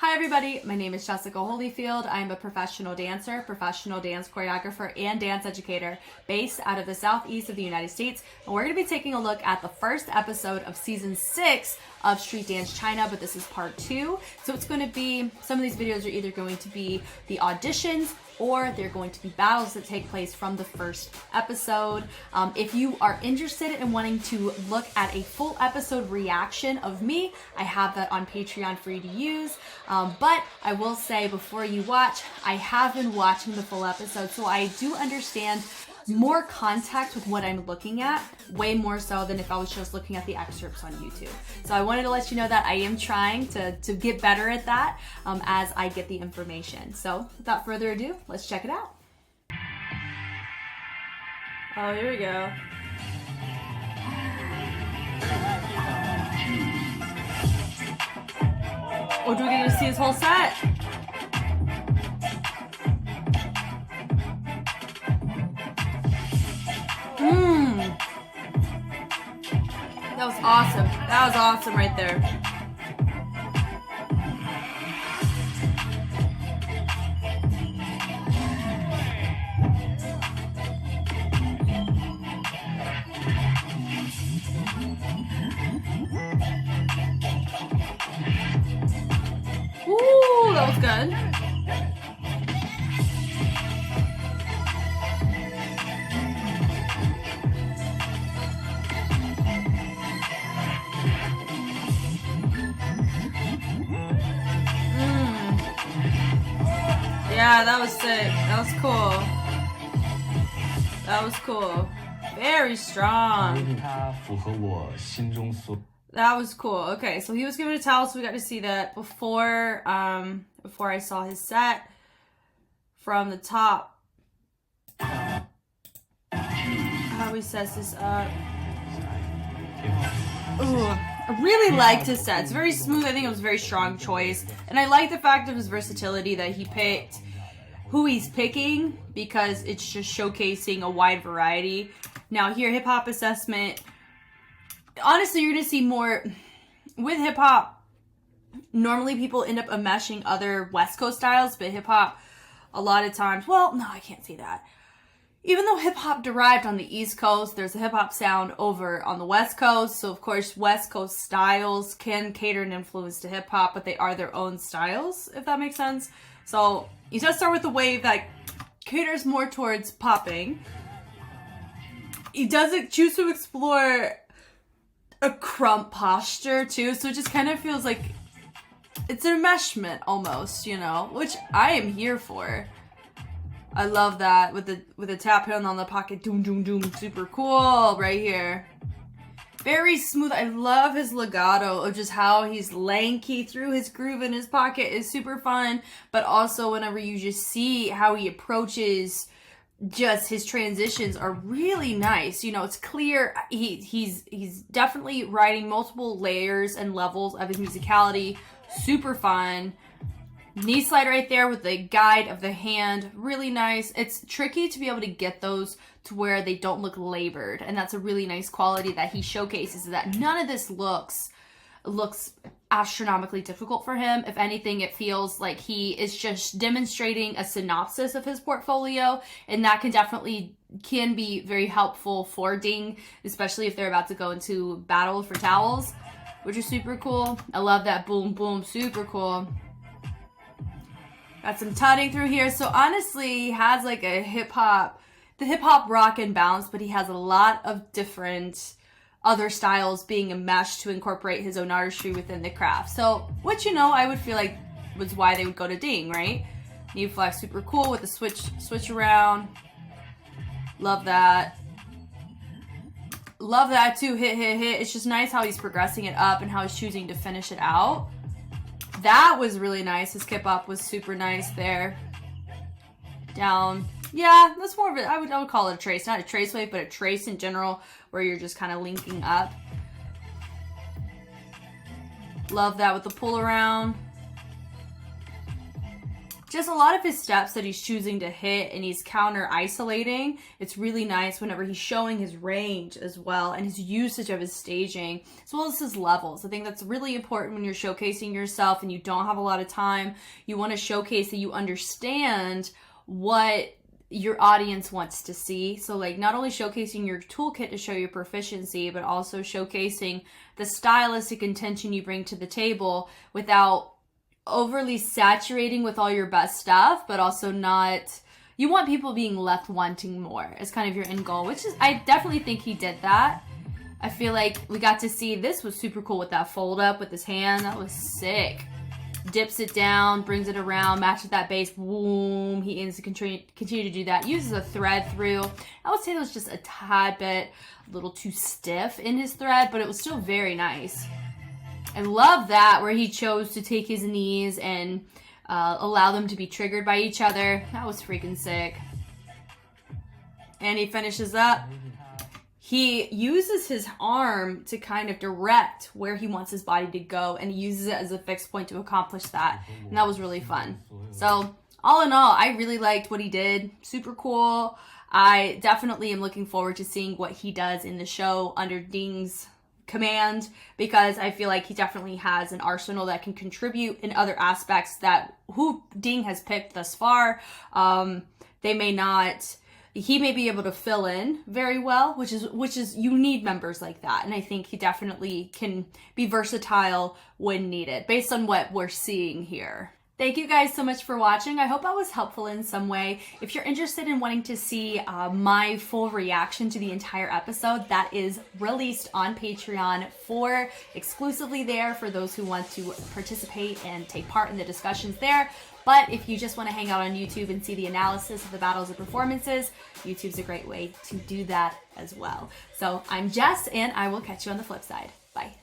Hi everybody, my name is Jessica Holyfield. I'm a professional dancer, professional dance choreographer, and dance educator based out of the southeast of the United States. And we're going to be taking a look at the first episode of season 6 of Street Dance China, but this is part 2. So it's going to be, some of these videos are either going to be the auditions or they're going to be battles that take place from the first episode. If you are interested in wanting to look at a full episode reaction of me, I have that on Patreon for you to use. But I will say before you watch, I have been watching the full episode, so I do understand more context with what I'm looking at, way more so than if I was just looking at the excerpts on YouTube. So I wanted to let you know that I am trying to get better at that as I get the information. So without further ado, let's check it out. Oh, here we go. Oh, do we get to see his whole set? That was awesome. That was awesome right there. Ooh, that was good. Yeah, that was sick. That was cool. That was cool. Very strong. That was cool. Okay, so he was given a towel, so we got to see that before I saw his set from the top. How he sets this up. Ooh, I really liked his set. It's very smooth. I think it was a very strong choice. And I like the fact of his versatility that he picked who he's picking because it's just showcasing a wide variety. Now here, hip hop assessment. Honestly, you're going to see more with hip hop. Normally people end up enmeshing other West Coast styles, but hip hop a lot of times, well, no, I can't say that. Even though hip hop derived on the East Coast, there's a hip hop sound over on the West Coast. So of course, West Coast styles can cater an influence to hip hop, but they are their own styles, if that makes sense. So you just start with a wave that caters more towards popping. He doesn't choose to explore a crump posture too, so it just kind of feels like it's an enmeshment almost, you know, which I am here for. I love that with the tap hand on the pocket, doom doom doom, super cool right here. Very smooth. I love his legato of just how he's lanky through his groove in his pocket is super fun, but also whenever you just see how he approaches just his transitions are really nice. You know, it's clear he's definitely writing multiple layers and levels of his musicality. Super fun. Knee slide right there with the guide of the hand. Really nice. It's tricky to be able to get those to where they don't look labored. And that's a really nice quality that he showcases, is that none of this looks astronomically difficult for him. If anything, it feels like he is just demonstrating a synopsis of his portfolio, and that can be very helpful for Ding, especially if they're about to go into battle for towels, which is super cool. I love that boom boom, super cool. Got some tutting through here. So honestly, he has like a the hip hop rock and bounce, but he has a lot of different other styles being enmeshed to incorporate his own artistry within the craft. So, which, you know, I would feel like was why they would go to Ding, right? Knee flex, super cool with the switch around. Love that. Love that too. Hit, hit, hit. It's just nice how he's progressing it up and how he's choosing to finish it out. That was really nice. His kip up was super nice there. Down. Yeah, that's more of it. I would call it a trace. Not a trace wave, but a trace in general, where you're just kind of linking up. Love that with the pull around. just a lot of his steps that he's choosing to hit, and he's counter isolating. It's really nice whenever he's showing his range as well, and his usage of his staging, as well as his levels. I think that's really important when you're showcasing yourself and you don't have a lot of time. You want to showcase that you understand what your audience wants to see. So like not only showcasing your toolkit to show your proficiency, but also showcasing the stylistic intention you bring to the table without overly saturating with all your best stuff, but also not, you want people being left wanting more as kind of your end goal, which is, I definitely think he did that. I feel like we got to see, this was super cool with that fold up with his hand. That was sick. Dips it down, brings it around, matches that base, boom. He aims to continue to do that. Uses a thread through. I would say that was just a tad bit, a little too stiff in his thread, but it was still very nice. I love that, where he chose to take his knees and allow them to be triggered by each other. That was freaking sick. And he finishes up. He uses his arm to kind of direct where he wants his body to go, and he uses it as a fixed point to accomplish that. And that was really fun. So all in all, I really liked what he did. Super cool. I definitely am looking forward to seeing what he does in the show under Ding's command, because I feel like he definitely has an arsenal that can contribute in other aspects that who Ding has picked thus far. They may not, he may be able to fill in very well, which is you need members like that, and I think he definitely can be versatile when needed based on what we're seeing here. Thank you guys so much for watching. I hope I was helpful in some way. If you're interested in wanting to see my full reaction to the entire episode, that is released on Patreon exclusively there for those who want to participate and take part in the discussions there. But if you just want to hang out on YouTube and see the analysis of the battles and performances, YouTube's a great way to do that as well. So I'm Jess, and I will catch you on the flip side. Bye.